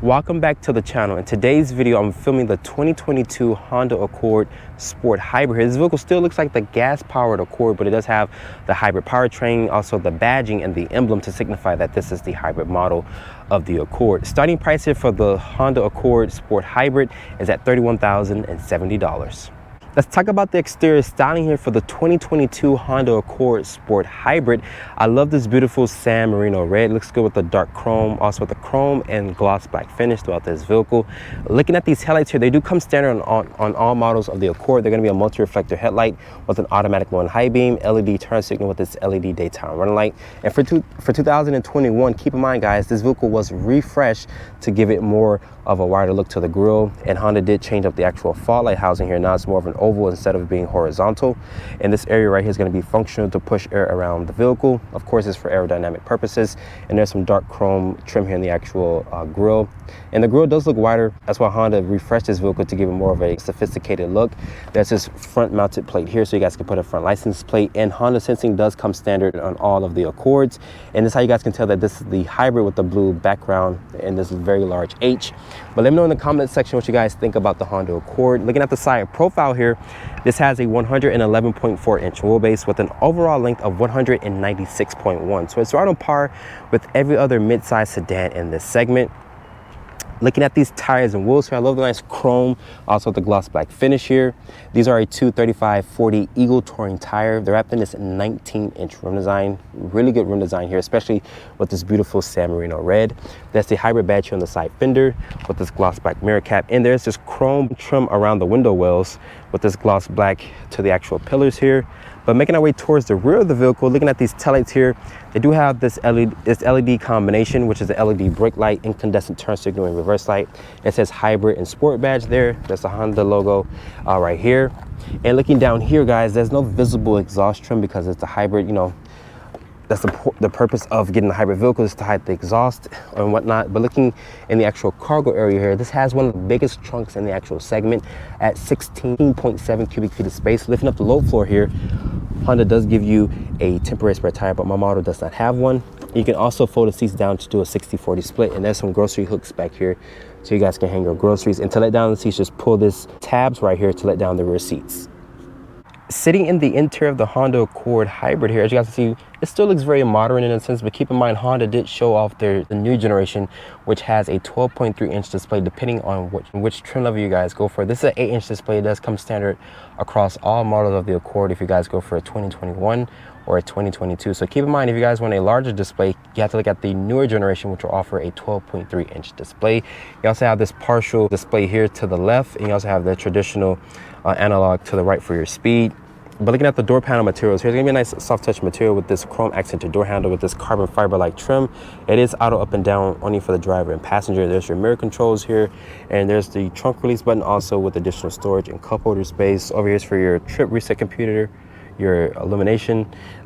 Welcome back to the channel. In today's video, I'm filming the 2022 Honda Accord Sport Hybrid. This vehicle still looks like the gas-powered Accord, but it does have the hybrid powertrain, also the badging and the emblem to signify that this is the hybrid model of the Accord. Starting price here for the Honda Accord Sport Hybrid is at $31,070. Let's talk about the exterior styling here for the 2022 Honda Accord Sport Hybrid. I love this beautiful San Marino red. It looks good with the dark chrome, also with the chrome and gloss black finish throughout this vehicle. Looking at these headlights here, they do come standard on all models of the Accord. They're going to be a multi-reflector headlight with an automatic low and high beam, LED turn signal with this LED daytime running light. And for 2021, keep in mind, guys, this vehicle was refreshed to give it more of a wider look to the grille, and Honda did change up the actual fog light housing here. Now it's more of an oval instead of being horizontal, and this area right here is going to be functional to push air around the vehicle. Of course, it's for aerodynamic purposes, and there's some dark chrome trim here in the actual grille, and the grille does look wider. That's why Honda refreshed this vehicle to give it more of a sophisticated look. There's this front mounted plate here so you guys can put a front license plate, and Honda sensing does come standard on all of the Accords, and this is how you guys can tell that this is the hybrid with the blue background and this very large H. But let me know in the comment section what you guys think about the Honda Accord. Looking at the side profile here, this has a 111.4 inch wheelbase with an overall length of 196.1. So it's right on par with every other midsize sedan in this segment. Looking at these tires and wheels here, I love the nice chrome, also the gloss black finish here. These are a 235/40 Eagle Touring tire. They're wrapped in this 19-inch rim design. Really good rim design here, especially with this beautiful San Marino red. That's the hybrid badge here on the side fender with this gloss black mirror cap. And there's this chrome trim around the window wells with this gloss black to the actual pillars here. But making our way towards the rear of the vehicle, looking at these taillights here, they do have this LED combination, which is the LED brake light, incandescent turn signal, and reverse light. It says hybrid and sport badge there. That's the Honda logo right here. And looking down here, guys, there's no visible exhaust trim because it's a hybrid. You know, that's the purpose of getting a hybrid vehicle, is to hide the exhaust and whatnot. But looking in the actual cargo area here, this has one of the biggest trunks in the actual segment at 16.7 cubic feet of space. Lifting up the low floor here, Honda does give you a temporary spare tire, but my model does not have one. You can also fold the seats down to do a 60/40 split, and there's some grocery hooks back here so you guys can hang your groceries. And to let down the seats, just pull this tabs right here to let down the rear seats. Sitting in the interior of the Honda Accord Hybrid here, as you guys can see, it still looks very modern in a sense, but keep in mind Honda did show off the new generation, which has a 12.3-inch display depending on which trim level you guys go for. This is an 8-inch display. It does come standard across all models of the Accord if you guys go for a 2021 or a 2022. So keep in mind, if you guys want a larger display, you have to look at the newer generation, which will offer a 12.3-inch display. You also have this partial display here to the left, and you also have the traditional analog to the right for your speed. But looking at the door panel materials, here's gonna be a nice soft touch material with this chrome accented door handle with this carbon fiber like trim. It is auto up and down only for the driver and passenger. There's your mirror controls here, and there's the trunk release button also with additional storage and cup holder space. Over here is for your trip reset computer, your illumination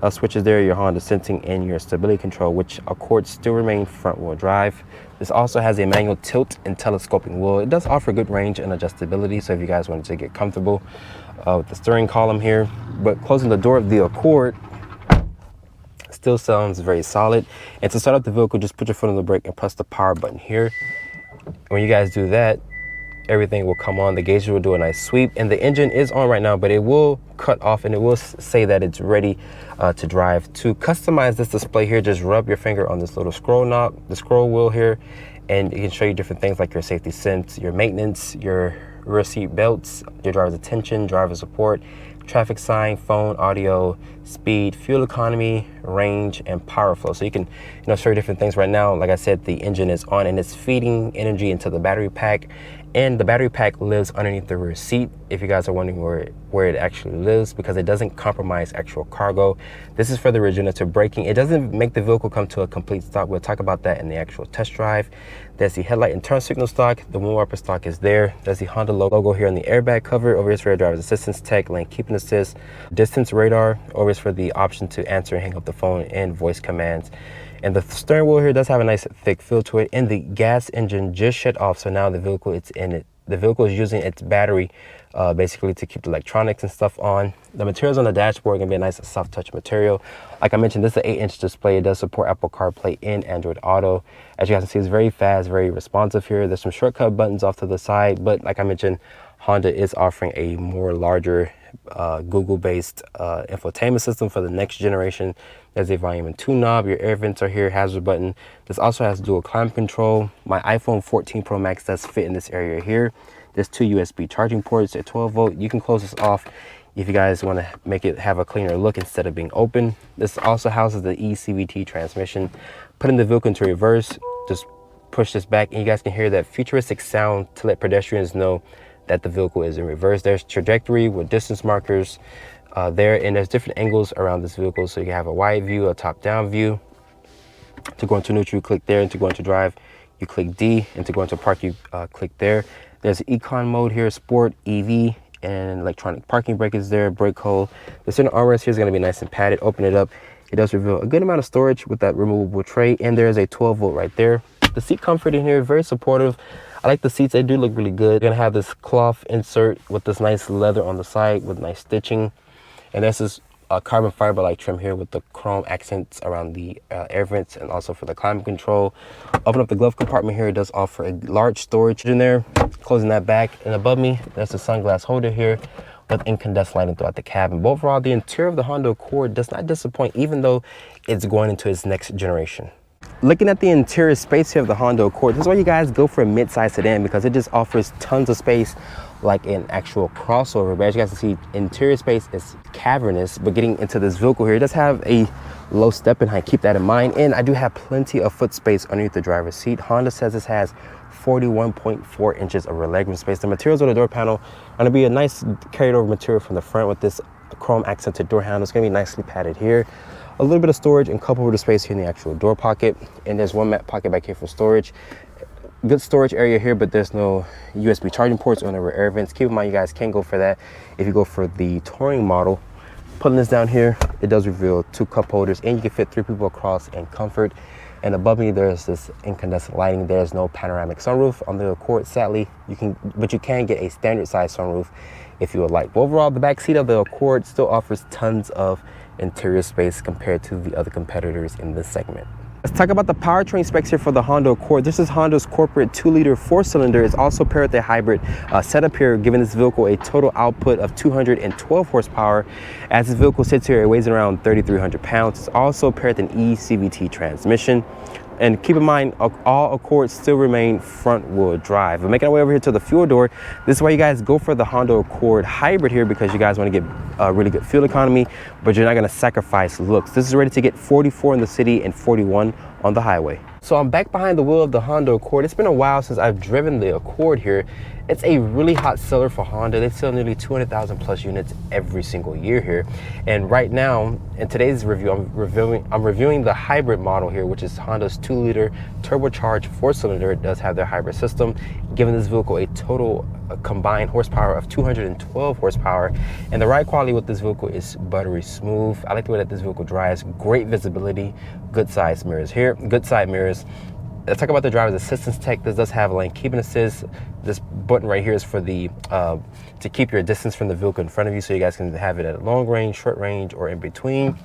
switches there, your Honda sensing, and your stability control, which Accord still remain front wheel drive. This also has a manual tilt and telescoping wheel. It does offer good range and adjustability, so if you guys wanted to get comfortable with the steering column here. But closing the door of the Accord still sounds very solid. And to start up the vehicle, just put your foot on the brake and press the power button here. When you guys do that, everything will come on. The gauge will do a nice sweep, and the engine is on right now, but it will cut off and it will say that it's ready to drive. To customize this display here, just rub your finger on this little scroll knob, the scroll wheel here, and it can show you different things like your safety sense, your maintenance, your rear seat belts, your driver's attention, driver support, traffic sign, phone, audio, speed, fuel economy, range, and power flow. So you can, show you different things right now. Like I said, the engine is on and it's feeding energy into the battery pack, and the battery pack lives underneath the rear seat. If you guys are wondering where it actually lives, because it doesn't compromise actual cargo. This is for the regenerative braking. It doesn't make the vehicle come to a complete stop. We'll talk about that in the actual test drive. There's the headlight and turn signal stock. The wind wiper stock is there. There's the Honda logo here on the airbag cover. Over here is for your driver's assistance tech, lane keeping assist, distance radar. Over is for the option to answer and hang up the phone and voice commands. And the steering wheel here does have a nice thick feel to it, and the gas engine just shut off, so now the vehicle it's in the vehicle is using its battery basically to keep the electronics and stuff on. The materials on the dashboard are gonna be a nice soft touch material. Like I mentioned, this is an 8-inch display. It does support Apple CarPlay and Android Auto. As you guys can see, it's very fast, very responsive here. There's some shortcut buttons off to the side, but like I mentioned, Honda is offering a more larger Google-based infotainment system for the next generation. There's a volume and tune knob. Your air vents are here, hazard button. This also has dual climate control. My iPhone 14 Pro Max does fit in this area here. There's 2 USB charging ports at 12 volt. You can close this off if you guys want to make it have a cleaner look instead of being open. This also houses the eCVT transmission. Putting the vehicle into reverse, just push this back and you guys can hear that futuristic sound to let pedestrians know that the vehicle is in reverse. There's trajectory with distance markers there, and there's different angles around this vehicle, so you can have a wide view, a top-down view. To go into neutral, you click there, and to go into drive, you click D, and to go into park, you click there. There's econ mode here, sport, EV, and electronic parking brake is there, brake hold. The center armrest here is going to be nice and padded. Open it up, it does reveal a good amount of storage with that removable tray, and there's a 12 volt right there. The seat comfort in here, very supportive. I like the seats, they do look really good. You're gonna have this cloth insert with this nice leather on the side with nice stitching. And this is a carbon fiber like trim here with the chrome accents around the air vents and also for the climate control. Open up the glove compartment here, it does offer a large storage in there. Closing that back, and above me, there's a sunglass holder here with incandescent lighting throughout the cabin. But overall, the interior of the Honda Accord does not disappoint, even though it's going into its next generation. Looking at the interior space here of the Honda Accord, this is why you guys go for a mid-size sedan, because it just offers tons of space like an actual crossover. But as you guys can see, interior space is cavernous. But getting into this vehicle here, it does have a low step-in height. Keep that in mind. And I do have plenty of foot space underneath the driver's seat. Honda says this has 41.4 inches of rear legroom space. The materials on the door panel are going to be a nice carried over material from the front with this chrome accented door handle. It's going to be nicely padded here. A little bit of storage and coupled with the space here in the actual door pocket. And there's one pocket back here for storage. Good storage area here, but there's no USB charging ports on the rear air vents. Keep in mind, you guys can go for that if you go for the touring model. Putting this down here, it does reveal 2 cup holders, and you can fit 3 people across in comfort. And above me, there's this incandescent lighting. There's no panoramic sunroof on the Accord, sadly. You can get a standard size sunroof if you would like. But overall, the back seat of the Accord still offers tons of interior space compared to the other competitors in this segment. Let's talk about the powertrain specs here for the Honda Accord. This is Honda's corporate 2-liter 4-cylinder. It's also paired with a hybrid setup here, giving this vehicle a total output of 212 horsepower. As this vehicle sits here, it weighs around 3,300 pounds. It's also paired with an eCVT transmission. And keep in mind, all Accords still remain front-wheel drive. But making our way over here to the fuel door, this is why you guys go for the Honda Accord hybrid here, because you guys want to get a really good fuel economy, but you're not going to sacrifice looks. This is ready to get 44 in the city and 41 on the highway. So I'm back behind the wheel of the Honda Accord. It's been a while since I've driven the Accord here. It's a really hot seller for Honda. They sell nearly 200,000 plus units every single year here. And right now, in today's review, I'm reviewing the hybrid model here, which is Honda's 2-liter turbocharged 4-cylinder. It does have their hybrid system, giving this vehicle a total combined horsepower of 212 horsepower. And the ride quality with this vehicle is buttery smooth. I like the way that this vehicle drives. Great visibility, good size mirrors here, good side mirrors. Let's talk about the driver's assistance tech. This does have lane keeping assist. This button right here is for the to keep your distance from the vehicle in front of you, so you guys can have it at long range, short range, or in between.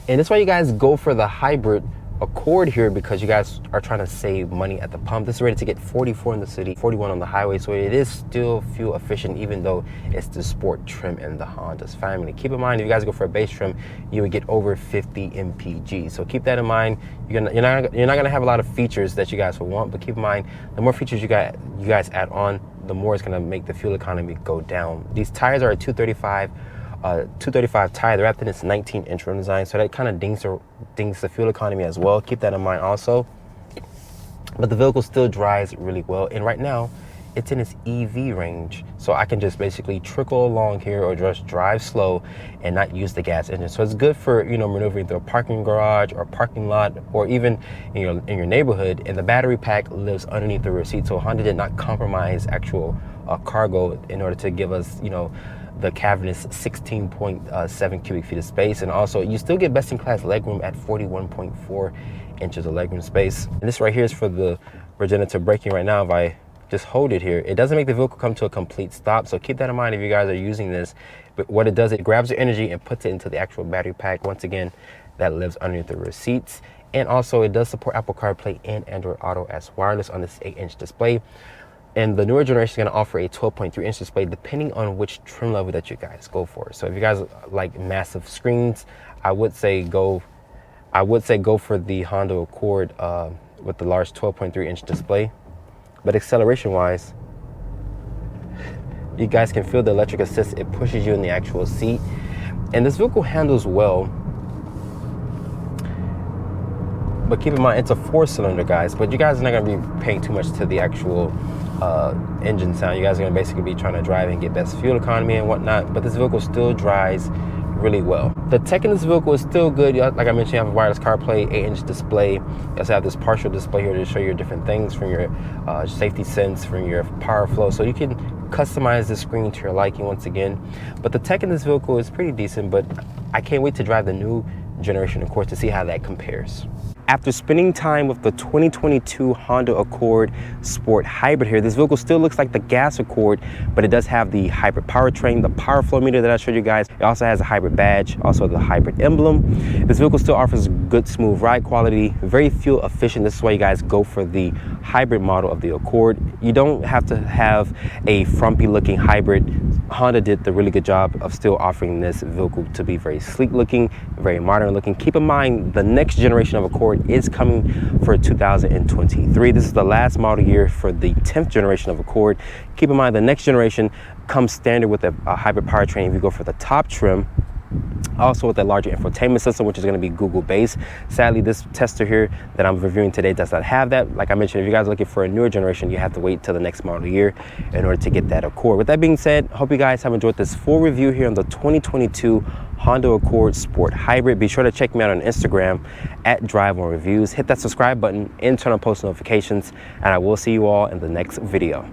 And that's why you guys go for the hybrid Accord here, because you guys are trying to save money at the pump. This is ready to get 44 in the city, 41 on the highway, so it is still fuel efficient, even though it's the sport trim in the Honda's family. Keep in mind, if you guys go for a base trim, you would get over 50 mpg. So keep that in mind. You're not gonna have a lot of features that you guys will want, but keep in mind, the more features you guys add on, the more it's gonna make the fuel economy go down. These tires are a 235 tire. They're wrapped in this 19-inch rim design, so that kind of dings the fuel economy as well. Keep that in mind also. But the vehicle still drives really well, and right now it's in its EV range, so I can just basically trickle along here or just drive slow and not use the gas engine. So it's good for, you know, maneuvering through a parking garage or parking lot, or even in your neighborhood. And the battery pack lives underneath the rear seat, so Honda did not compromise actual cargo in order to give us, you know, the cavernous 16.7 cubic feet of space. And also you still get best-in-class legroom at 41.4 inches of legroom space. And this right here is for the regenerative braking. Right now, if I just hold it here. It doesn't make the vehicle come to a complete stop, so keep that in mind if you guys are using this. But what it does, it grabs your energy and puts it into the actual battery pack. Once again, that lives underneath the rear seats. And also it does support Apple CarPlay and Android Auto as wireless on this 8-inch display. And the newer generation is going to offer a 12.3-inch display depending on which trim level that you guys go for. So if you guys like massive screens, I would say go for the Honda Accord with the large 12.3-inch display. But acceleration wise, you guys can feel the electric assist. It pushes you in the actual seat, and this vehicle handles well. But keep in mind, it's a 4-cylinder, guys, but you guys are not going to be paying too much to the actual engine sound. You guys are going to basically be trying to drive and get best fuel economy and whatnot, but this vehicle still drives really well. The tech in this vehicle is still good. Like I mentioned, you have a wireless CarPlay, 8-inch display. You also have this partial display here to show you different things from your safety sense, from your power flow, so you can customize the screen to your liking once again. But the tech in this vehicle is pretty decent, but I can't wait to drive the new generation Accord to see how that compares. After spending time with the 2022 Honda Accord Sport Hybrid here, this vehicle still looks like the gas Accord, but it does have the hybrid powertrain, the power flow meter that I showed you guys. It also has a hybrid badge, also the hybrid emblem. This vehicle still offers good, smooth ride quality, very fuel efficient. This is why you guys go for the hybrid model of the Accord. You don't have to have a frumpy looking hybrid. Honda did the really good job of still offering this vehicle to be very sleek looking, very modern looking. Keep in mind, the next generation of Accord is coming for 2023. This is the last model year for the 10th generation of Accord. Keep in mind, the next generation comes standard with a hybrid powertrain if you go for the top trim. Also with a larger infotainment system, which is going to be Google based. Sadly, this tester here that I'm reviewing today does not have that. Like I mentioned, if you guys are looking for a newer generation, you have to wait till the next model year in order to get that Accord. With that being said, hope you guys have enjoyed this full review here on the 2022 Honda Accord Sport Hybrid. Be sure to check me out on Instagram at @DriveOnReviews. Hit that subscribe button and turn on post notifications, and I will see you all in the next video.